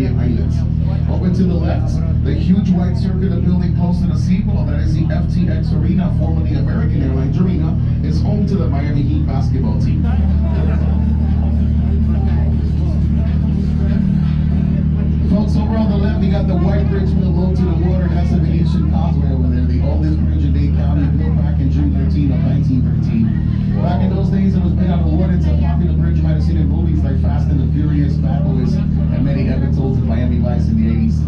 Canadian islands. Over to the left, the huge white circular building close to the seawall, that is the FTX Arena, formerly American Airlines Arena, is home to the Miami Heat basketball team. Folks, over on the left, we got the White Bridge built low to the water. That's the Venetian Causeway over there, the oldest bridge in Dade County, built back in June 13 of 1913. Back in those days, it was made out of wood. It's a popular bridge. You might have seen in movies like Fast and the Furious, Bad Boys, and many episodes of Miami Vice in the 80s.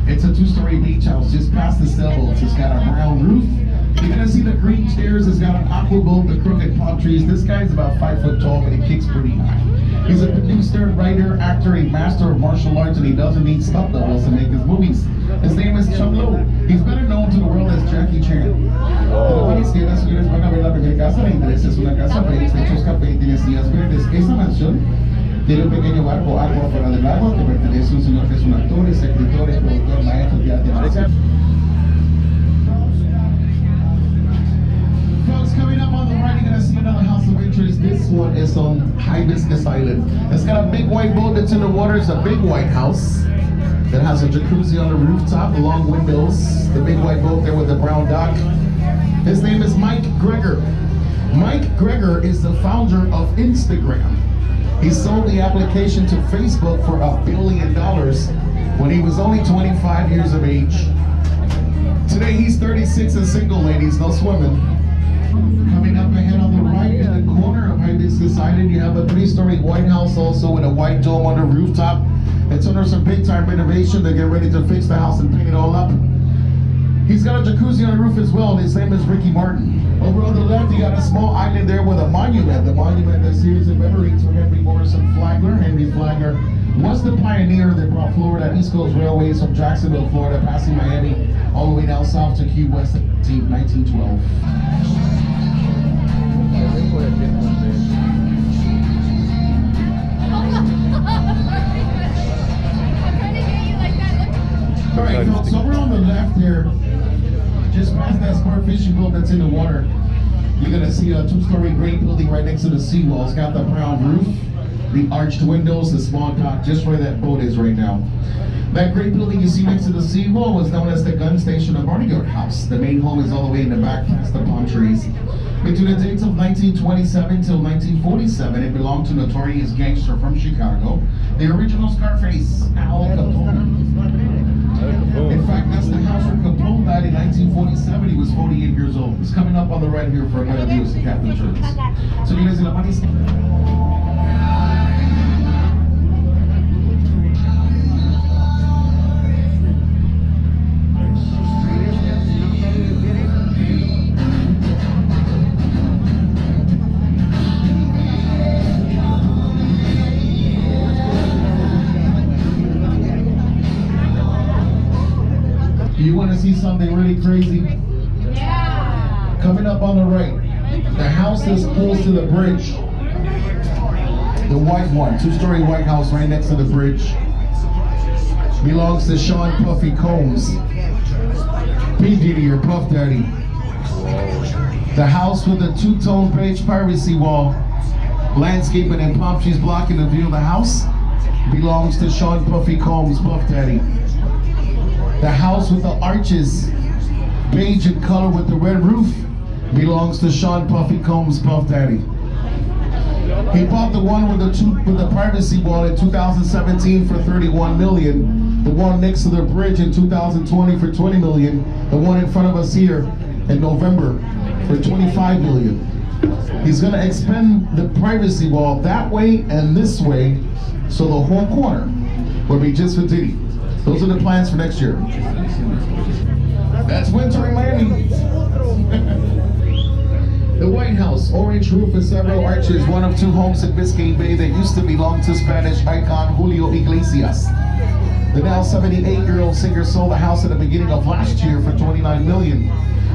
It's a two-story beach house just past the sailboats. It's got a brown roof. You're gonna see the green stairs. It's got an aqua boat, the crooked palm trees. This guy's about 5 foot tall, but he kicks pretty high. He's a producer, writer, actor, a master of martial arts, and he doesn't need stunt doubles to make his movies. His name is Chum Lo. He's better known to the world as Jackie Chan. Buenas señores, van a ver la primera casa de interés. Es una casa de techos café y tiene sillas verdes. Esta mansión tiene un pequeño barco agua fuera del lago que pertenece a un señor que es un actor, es escritor, es productor, maestro, teatro. Folks, coming up on the right, you're going to see another house of interest. This one is on Hibiscus Island. It's got a big white boat that's in the water. It's a big white house that has a jacuzzi on the rooftop, long windows. The big white boat there with the brown dock. His name is Mike Greger. Mike Greger is the founder of Instagram. He sold the application to Facebook for $1 billion when he was only 25 years of age. Today he's 36 and single, ladies, no swimming. Coming up ahead on the right in the corner of Hibiscus Island, you have a 3-story White House also with a white dome on the rooftop. It's under some big time renovation. They get ready to fix the house and paint it all up. He's got a jacuzzi on the roof as well, and his name is Ricky Martin. Over on the left, you got a small island there with a monument. The monument is here in memory to Henry Morrison Flagler. Henry Flagler was the pioneer that brought Florida East Coast Railways from Jacksonville, Florida, passing Miami, all the way down south to Key West in 1912. All right, folks, so we're on the left here, just past that smart fishing boat that's in the water. You're gonna see a 2-story great building right next to the seawall. It's got the brown roof, the arched windows, the small dock, just where that boat is right now. That great building you see next to the seawall was known as the gun station of Bodyguard House. The main home is all the way in the back past the palm trees. Between the dates of 1927 till 1947, it belonged to notorious gangster from Chicago, the original Scarface, Al Capone. In fact, that's the house where Capone died in 1947. He was 48 years old. It's coming up on the right here for another view of the Captain Church. So you guys in the money? You want to see something really crazy? Yeah. Coming up on the right, the house is close to the bridge. The white one, 2-story white house right next to the bridge, belongs to Sean Puffy Combs. P. Diddy or Puff Daddy. The house with the 2-tone beige privacy wall, landscaping and palm trees blocking the view of the house, belongs to Sean Puffy Combs, Puff Daddy. The house with the arches, beige in color with the red roof, belongs to Sean Puffy Combs, Puff Daddy. He bought the one with the privacy wall in 2017 for $31 million. The one next to the bridge in 2020 for $20 million. The one in front of us here in November for $25 million. He's gonna expand the privacy wall that way and this way, so the whole corner will be just for Diddy. Those are the plans for next year. That's winter in Miami. The White House, orange roof and several arches, one of two homes in Biscayne Bay that used to belong to Spanish icon Julio Iglesias. The now 78-year-old singer sold the house at the beginning of last year for $29 million.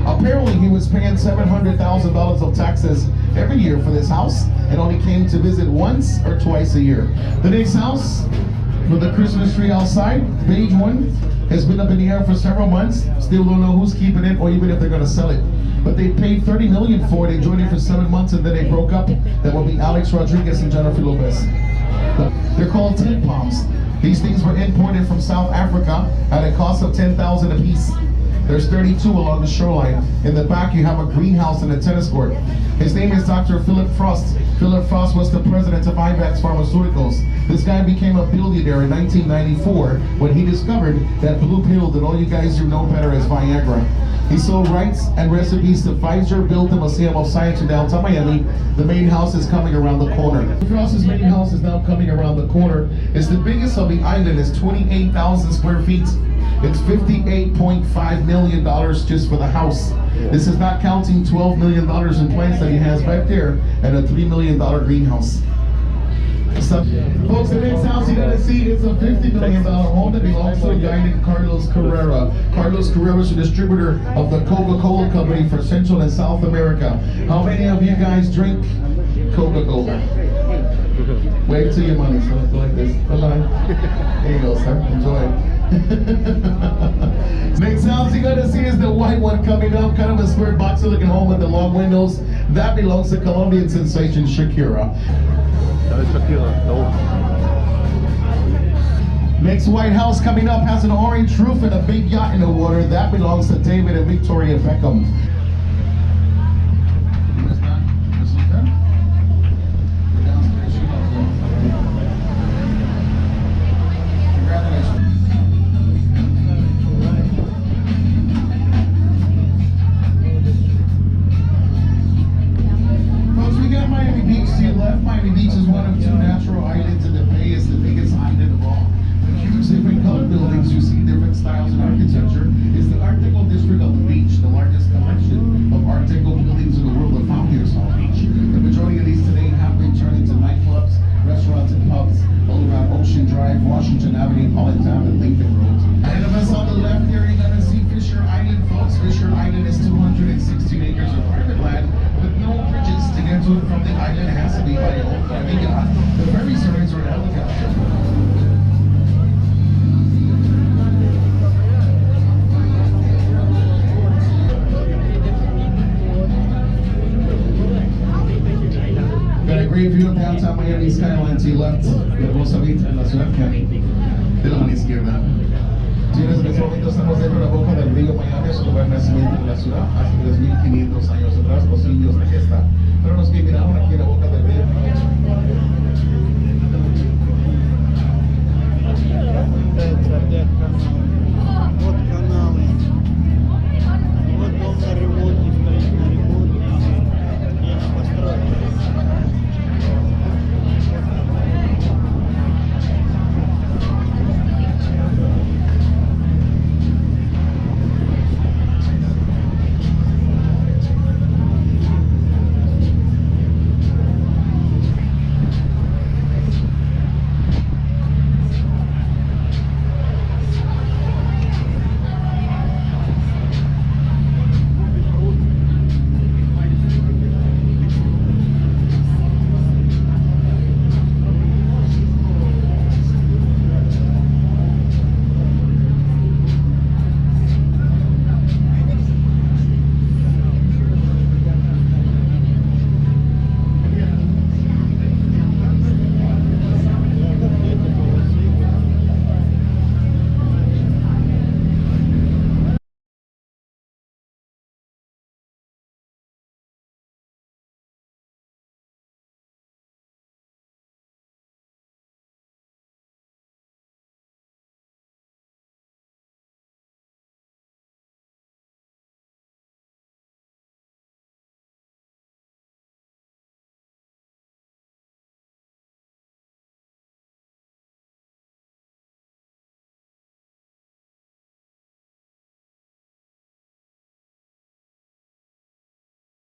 Apparently, he was paying $700,000 of taxes every year for this house and only came to visit once or twice a year. The next house, with the Christmas tree outside, beige one, has been up in the air for several months. Still don't know who's keeping it or even if they're going to sell it. But they paid $30 million for it. They joined it for 7 months and then they broke up. That will be Alex Rodriguez and Jennifer Lopez. They're called tent palms. These things were imported from South Africa at a cost of $10,000 a piece. There's 32 along the shoreline. In the back, you have a greenhouse and a tennis court. His name is Dr. Philip Frost. Philip Frost was the president of IVAX Pharmaceuticals. This guy became a billionaire in 1994 when he discovered that blue pill that all you guys do know better as Viagra. He sold rights and recipes to Pfizer, built the Museum of Science in downtown Miami. The main house is coming around the corner. Frost's main house is now coming around the corner. It's the biggest of the island. It's 28,000 square feet. It's $58.5 million just for the house. This is not counting $12 million in plants that he has back there and a $3 million greenhouse. So, folks, the next house you're gonna see is a $50 million home that belongs to a guy named Carlos Carrera. Carlos Carrera is a distributor of the Coca-Cola company for Central and South America. How many of you guys drink Coca-Cola? Wave to your money, so let's go like this. Bye-bye. There you go, sir. Enjoy. Next house you're gonna see is the white one coming up, kind of a square boxy looking home with the long windows. That belongs to Colombian sensation Shakira. Next White House coming up has an orange roof and a big yacht in the water. That belongs to David and Victoria Beckham. Miami Beach is one of two natural islands in the bay. It's the biggest island of all. With huge different colored buildings, you see different styles in architecture. It's the Art Deco district of the beach, the largest collection of Art Deco buildings in the world are found here at South Beach. The majority of these today have been turned into nightclubs, restaurants, and pubs all around Ocean Drive, Washington Avenue, Pollentown, and Lincoln Road. And of us on the left here, you're gonna see Fisher Island, folks. Fisher Island is 216 acres of private land with no bridges to get to it from the island. It has to be by a whole private yacht. The ferry service or a helicopter. Got a great view of downtown Miami skyline to your left. Hermosa vista en la ciudad de la mano izquierda. Señores, en este momento estamos dentro de la boca del río Miami, es un lugar de nacimiento de la ciudad, hace 3.500 años atrás, los indios de esta. Pero nos que mirar